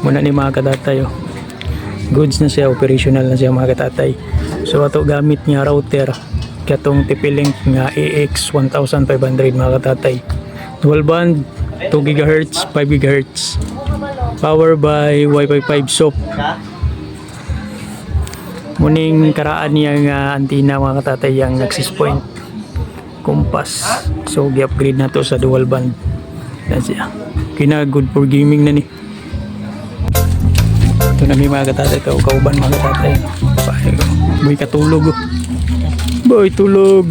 muna ni mga katatay. Goods na siya, operational na siya mga katatay. So ato gamit niya router katong TP-Link nga AX 1500 mga katatay. Dual band 2 GHz, 5 GHz. Power by Wi-Fi 5 SOP. Muning karaan niya nga antenna mga katatay yang access point. Compass. So gi-upgrade na to sa dual band. Yan siya. Kina good for gaming na ni. Ito na may mga katatay ito. Kauban mga katatay. Boy katulog. Boy tulog.